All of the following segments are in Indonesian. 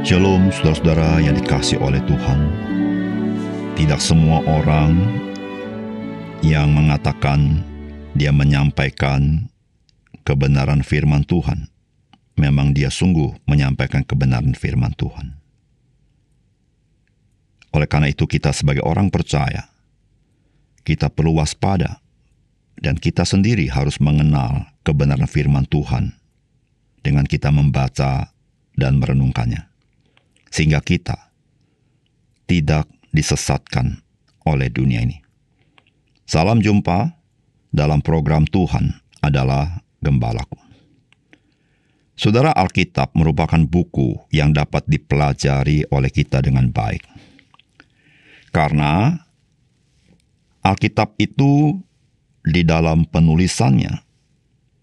Shalom saudara-saudara yang dikasihi oleh Tuhan. Tidak semua orang yang mengatakan dia menyampaikan kebenaran firman Tuhan, memang dia sungguh menyampaikan kebenaran firman Tuhan. Oleh karena itu kita sebagai orang percaya, kita perlu waspada dan kita sendiri harus mengenal kebenaran firman Tuhan dengan kita membaca dan merenungkannya, sehingga kita tidak disesatkan oleh dunia ini. Salam jumpa dalam program Tuhan adalah Gembalaku. Saudara, Alkitab merupakan buku yang dapat dipelajari oleh kita dengan baik. Karena Alkitab itu di dalam penulisannya,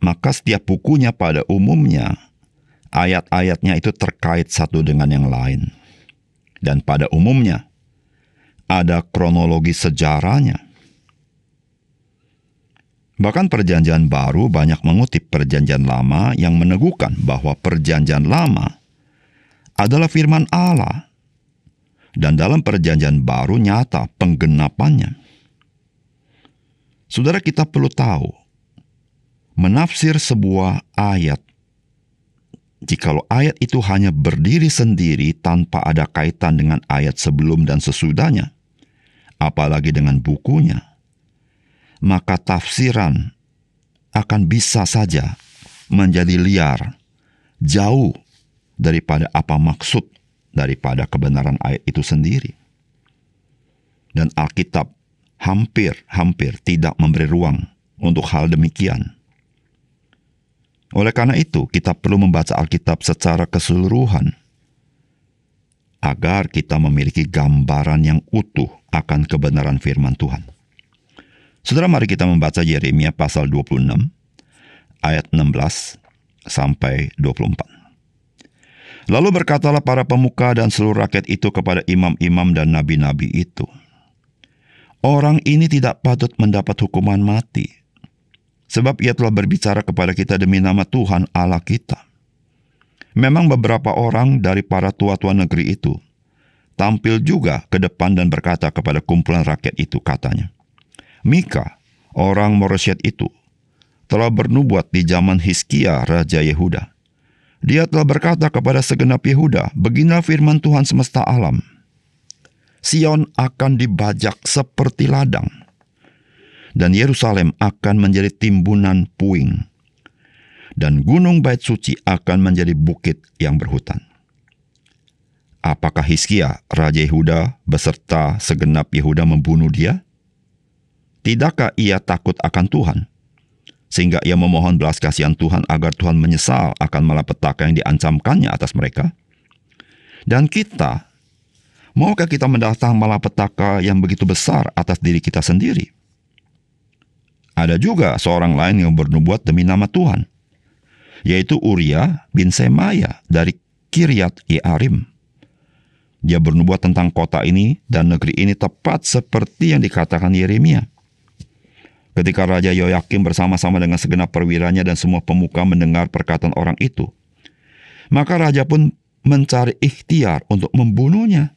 maka setiap bukunya pada umumnya ayat-ayatnya itu terkait satu dengan yang lain. Dan pada umumnya ada kronologi sejarahnya. Bahkan Perjanjian Baru banyak mengutip Perjanjian Lama yang meneguhkan bahwa Perjanjian Lama adalah firman Allah. Dan dalam Perjanjian Baru nyata penggenapannya. Saudara, kita perlu tahu, menafsir sebuah ayat, jikalau ayat itu hanya berdiri sendiri tanpa ada kaitan dengan ayat sebelum dan sesudahnya, apalagi dengan bukunya, maka tafsiran akan bisa saja menjadi liar, jauh daripada apa maksud daripada kebenaran ayat itu sendiri. Dan Alkitab hampir tidak memberi ruang untuk hal demikian. Oleh karena itu, kita perlu membaca Alkitab secara keseluruhan agar kita memiliki gambaran yang utuh akan kebenaran firman Tuhan. Saudara, mari kita membaca Yeremia pasal 26 ayat 16 sampai 24. Lalu berkatalah para pemuka dan seluruh rakyat itu kepada imam-imam dan nabi-nabi itu, orang ini tidak patut mendapat hukuman mati, sebab ia telah berbicara kepada kita demi nama Tuhan Allah kita. Memang beberapa orang dari para tua-tua negeri itu tampil juga ke depan dan berkata kepada kumpulan rakyat itu, katanya, Mika, orang Moresyet itu, telah bernubuat di zaman Hizkia, Raja Yehuda. Dia telah berkata kepada segenap Yehuda, beginilah firman Tuhan semesta alam. Sion akan dibajak seperti ladang, dan Yerusalem akan menjadi timbunan puing, dan gunung Bait Suci akan menjadi bukit yang berhutan. Apakah Hizkia, Raja Yehuda, beserta segenap Yehuda membunuh dia? Tidakkah ia takut akan Tuhan, sehingga ia memohon belas kasihan Tuhan agar Tuhan menyesal akan malapetaka yang diancamkannya atas mereka? Dan kita, maukah kita mendatang malapetaka yang begitu besar atas diri kita sendiri? Ada juga seorang lain yang bernubuat demi nama Tuhan, yaitu Uria bin Semaya dari Kiryat Yearim. Dia bernubuat tentang kota ini dan negeri ini tepat seperti yang dikatakan Yeremia. Ketika Raja Yoyakim bersama-sama dengan segenap perwiranya dan semua pemuka mendengar perkataan orang itu, maka raja pun mencari ikhtiar untuk membunuhnya.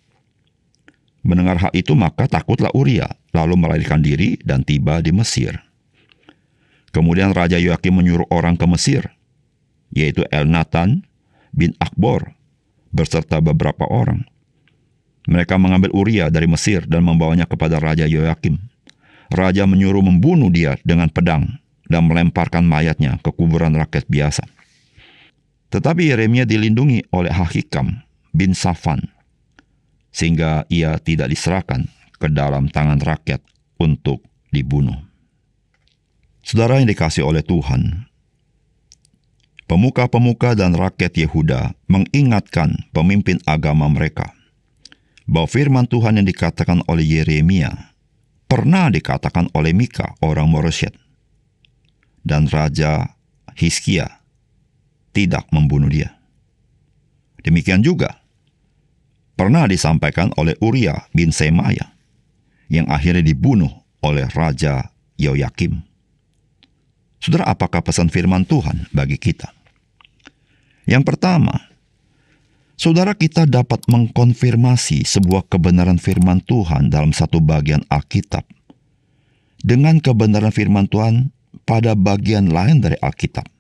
Mendengar hal itu, maka takutlah Uria, lalu melarikan diri dan tiba di Mesir. Kemudian Raja Yoyakim menyuruh orang ke Mesir, yaitu Elnatan bin Akbor, berserta beberapa orang. Mereka mengambil Uria dari Mesir dan membawanya kepada Raja Yoyakim. Raja menyuruh membunuh dia dengan pedang dan melemparkan mayatnya ke kuburan rakyat biasa. Tetapi Yeremia dilindungi oleh Ahikam bin Safan, sehingga ia tidak diserahkan ke dalam tangan rakyat untuk dibunuh. Saudara yang dikasihi oleh Tuhan, pemuka-pemuka dan rakyat Yehuda mengingatkan pemimpin agama mereka bahwa firman Tuhan yang dikatakan oleh Yeremia pernah dikatakan oleh Mika, orang Moresyet, dan Raja Hizkia tidak membunuh dia. Demikian juga pernah disampaikan oleh Uria bin Semaya, yang akhirnya dibunuh oleh Raja Yoyakim. Saudara, apakah pesan firman Tuhan bagi kita? Yang pertama, Saudara, kita dapat mengkonfirmasi sebuah kebenaran firman Tuhan dalam satu bagian Alkitab dengan kebenaran firman Tuhan pada bagian lain dari Alkitab.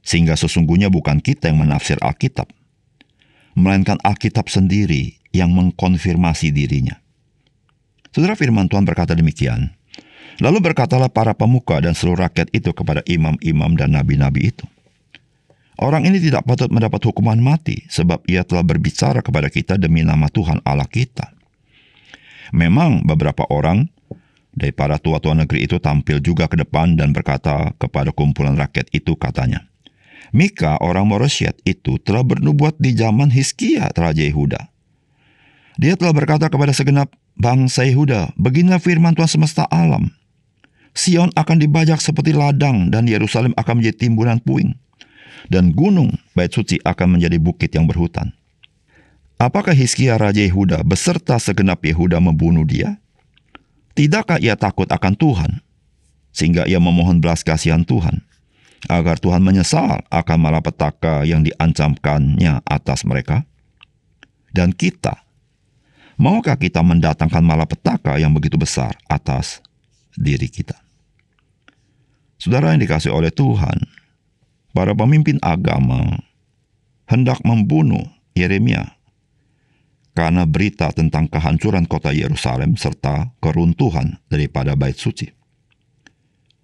Sehingga sesungguhnya bukan kita yang menafsir Alkitab, melainkan Alkitab sendiri yang mengkonfirmasi dirinya. Saudara, firman Tuhan berkata demikian. Lalu berkatalah para pemuka dan seluruh rakyat itu kepada imam-imam dan nabi-nabi itu, orang ini tidak patut mendapat hukuman mati, sebab ia telah berbicara kepada kita demi nama Tuhan Allah kita. Memang beberapa orang dari para tua-tua negeri itu tampil juga ke depan dan berkata kepada kumpulan rakyat itu, katanya, Mika orang Moresyet itu telah bernubuat di zaman Hizkia Raja Yehuda. Dia telah berkata kepada segenap bangsa Yehuda, beginilah firman Tuhan semesta alam. Sion akan dibajak seperti ladang dan Yerusalem akan menjadi timbunan puing. Dan gunung Bait Suci akan menjadi bukit yang berhutan. Apakah Hizkia Raja Yehuda beserta segenap Yehuda membunuh dia? Tidakkah ia takut akan Tuhan, sehingga ia memohon belas kasihan Tuhan, agar Tuhan menyesal akan malapetaka yang diancamkannya atas mereka? Dan kita, maukah kita mendatangkan malapetaka yang begitu besar atas diri kita? Saudara yang dikasihi oleh Tuhan, para pemimpin agama hendak membunuh Yeremia karena berita tentang kehancuran kota Yerusalem serta keruntuhan daripada Bait Suci.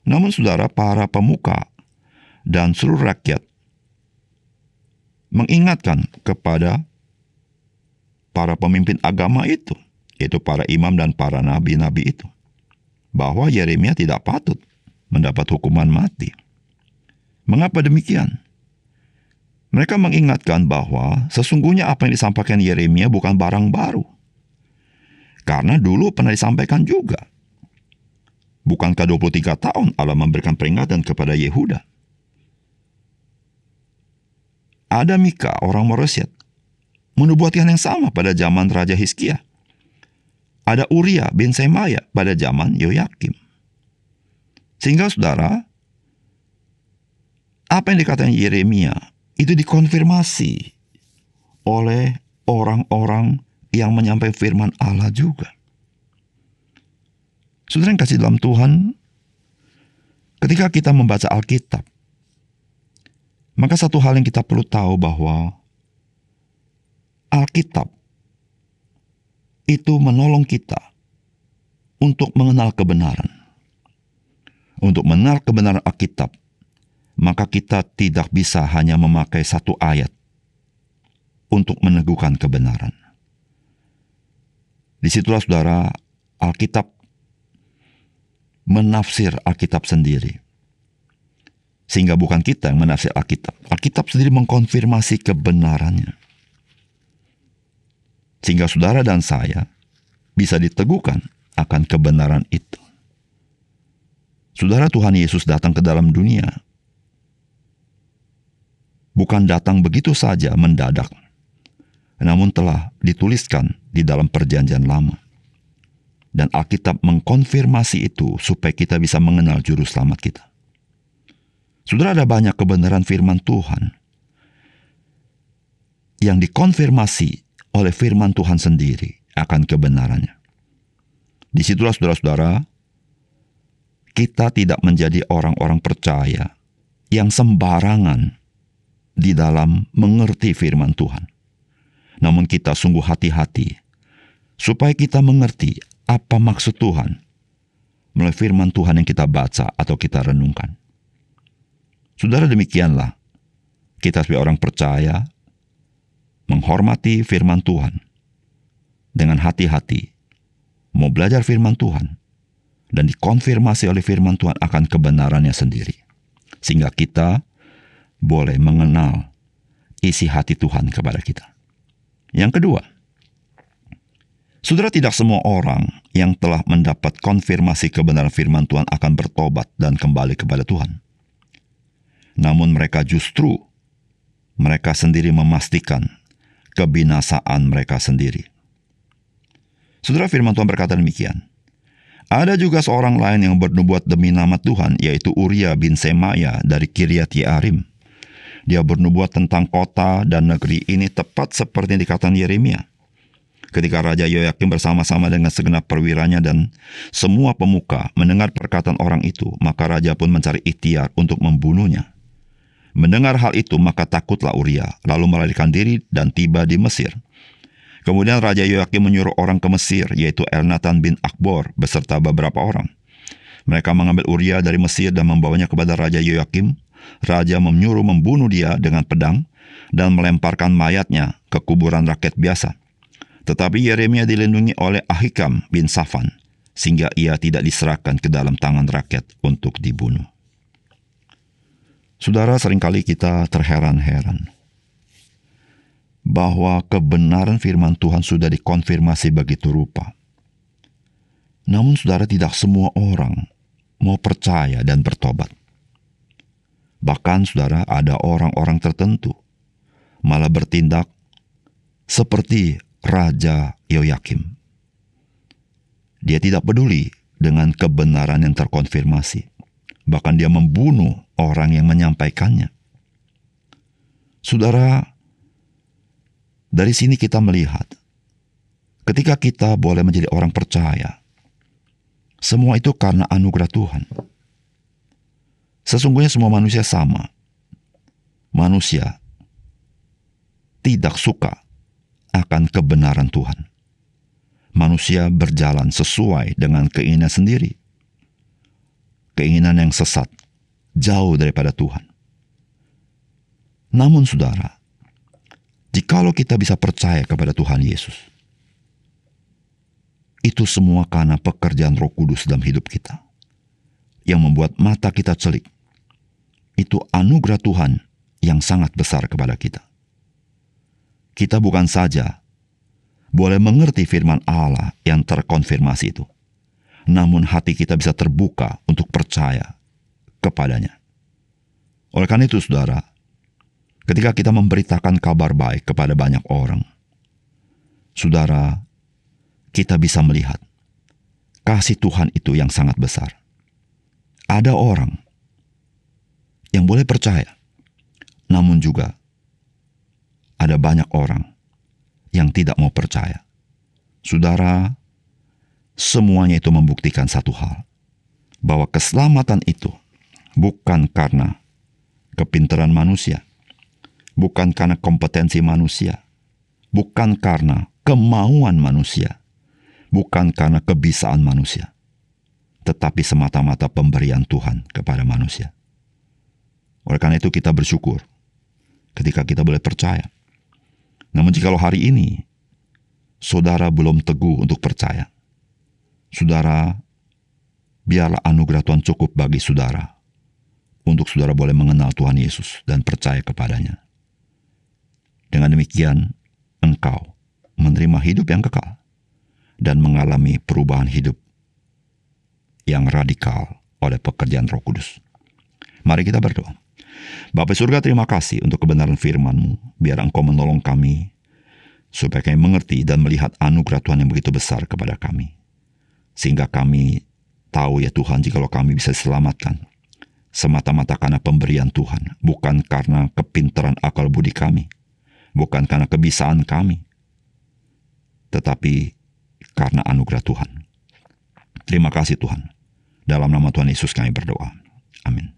Namun saudara, para pemuka dan seluruh rakyat mengingatkan kepada para pemimpin agama itu, yaitu para imam dan para nabi-nabi itu, bahwa Yeremia tidak patut mendapat hukuman mati. Mengapa demikian? Mereka mengingatkan bahwa sesungguhnya apa yang disampaikan Yeremia bukan barang baru. Karena dulu pernah disampaikan juga. Bukankah 23 tahun Allah memberikan peringatan kepada Yehuda? Ada Mika orang Moresyet menubuatkan yang sama pada zaman Raja Hizkia. Ada Uria bin Semaya pada zaman Yoyakim. Sehingga saudara, apa yang dikatakan Yeremia itu dikonfirmasi oleh orang-orang yang menyampaikan firman Allah juga. Saudara yang kasih dalam Tuhan, ketika kita membaca Alkitab, maka satu hal yang kita perlu tahu bahwa Alkitab itu menolong kita untuk mengenal kebenaran. Untuk mengenal kebenaran Alkitab, maka kita tidak bisa hanya memakai satu ayat untuk meneguhkan kebenaran. Disitulah saudara, Alkitab menafsir Alkitab sendiri. Sehingga bukan kita yang menafsir Alkitab. Alkitab sendiri mengkonfirmasi kebenarannya. Sehingga saudara dan saya bisa diteguhkan akan kebenaran itu. Saudara, Tuhan Yesus datang ke dalam dunia bukan datang begitu saja mendadak, namun telah dituliskan di dalam Perjanjian Lama. Dan Alkitab mengkonfirmasi itu supaya kita bisa mengenal juru selamat kita. Saudara, ada banyak kebenaran firman Tuhan yang dikonfirmasi oleh firman Tuhan sendiri akan kebenarannya. Disitulah saudara-saudara, kita tidak menjadi orang-orang percaya yang sembarangan di dalam mengerti firman Tuhan. Namun kita sungguh hati-hati supaya kita mengerti apa maksud Tuhan melalui firman Tuhan yang kita baca atau kita renungkan. Saudara, demikianlah kita sebagai orang percaya menghormati firman Tuhan dengan hati-hati, mau belajar firman Tuhan dan dikonfirmasi oleh firman Tuhan akan kebenarannya sendiri, sehingga kita boleh mengenal isi hati Tuhan kepada kita. Yang kedua, saudara, tidak semua orang yang telah mendapat konfirmasi kebenaran firman Tuhan akan bertobat dan kembali kepada Tuhan. Namun mereka sendiri memastikan kebinasaan mereka sendiri. Saudara, firman Tuhan berkata demikian. Ada juga seorang lain yang bernubuat demi nama Tuhan, yaitu Uria bin Semaya dari Kiryat Yearim. Dia bernubuat tentang kota dan negeri ini tepat seperti yang dikatakan Yeremia. Ketika Raja Yoyakim bersama-sama dengan segenap perwiranya dan semua pemuka mendengar perkataan orang itu, maka raja pun mencari ikhtiar untuk membunuhnya. Mendengar hal itu, maka takutlah Uria, lalu melarikan diri dan tiba di Mesir. Kemudian Raja Yoyakim menyuruh orang ke Mesir, yaitu Elnatan bin Akbor beserta beberapa orang. Mereka mengambil Uria dari Mesir dan membawanya kepada Raja Yoyakim. Raja menyuruh membunuh dia dengan pedang dan melemparkan mayatnya ke kuburan rakyat biasa. Tetapi Yeremia dilindungi oleh Ahikam bin Safan, sehingga ia tidak diserahkan ke dalam tangan rakyat untuk dibunuh. Saudara, seringkali kita terheran-heran bahwa kebenaran firman Tuhan sudah dikonfirmasi begitu rupa. Namun saudara, tidak semua orang mau percaya dan bertobat. Bahkan saudara, ada orang-orang tertentu malah bertindak seperti Raja Yoyakim. Dia tidak peduli dengan kebenaran yang terkonfirmasi. Bahkan dia membunuh orang yang menyampaikannya. Saudara, dari sini kita melihat, ketika kita boleh menjadi orang percaya, semua itu karena anugerah Tuhan. Sesungguhnya semua manusia sama. Manusia tidak suka akan kebenaran Tuhan. Manusia berjalan sesuai dengan keinginan sendiri. Keinginan yang sesat, jauh daripada Tuhan. Namun saudara, jikalau kita bisa percaya kepada Tuhan Yesus, itu semua karena pekerjaan Roh Kudus dalam hidup kita, yang membuat mata kita celik. Itu anugerah Tuhan yang sangat besar kepada kita. Kita bukan saja boleh mengerti firman Allah yang terkonfirmasi itu, namun hati kita bisa terbuka untuk percaya kepadanya. Oleh karena itu, saudara, ketika kita memberitakan kabar baik kepada banyak orang, saudara, kita bisa melihat kasih Tuhan itu yang sangat besar. Ada orang yang boleh percaya, namun juga ada banyak orang yang tidak mau percaya. Saudara, semuanya itu membuktikan satu hal, bahwa keselamatan itu bukan karena kepintaran manusia, bukan karena kompetensi manusia, bukan karena kemauan manusia, bukan karena kebisaan manusia, tetapi semata-mata pemberian Tuhan kepada manusia. Oleh karena itu kita bersyukur ketika kita boleh percaya. Namun jikalau hari ini saudara belum teguh untuk percaya, saudara, biarlah anugerah Tuhan cukup bagi saudara untuk saudara boleh mengenal Tuhan Yesus dan percaya kepadanya. Dengan demikian, engkau menerima hidup yang kekal dan mengalami perubahan hidup yang radikal oleh pekerjaan Roh Kudus. Mari kita berdoa. Bapa surga, terima kasih untuk kebenaran firman-Mu. Biar Engkau menolong kami, supaya kami mengerti dan melihat anugerah Tuhan yang begitu besar kepada kami. Sehingga kami tahu ya Tuhan, jikalau kami bisa diselamatkan, semata-mata karena pemberian Tuhan, bukan karena kepintaran akal budi kami, bukan karena kebisaan kami, tetapi karena anugerah Tuhan. Terima kasih Tuhan. Dalam nama Tuhan Yesus kami berdoa. Amin.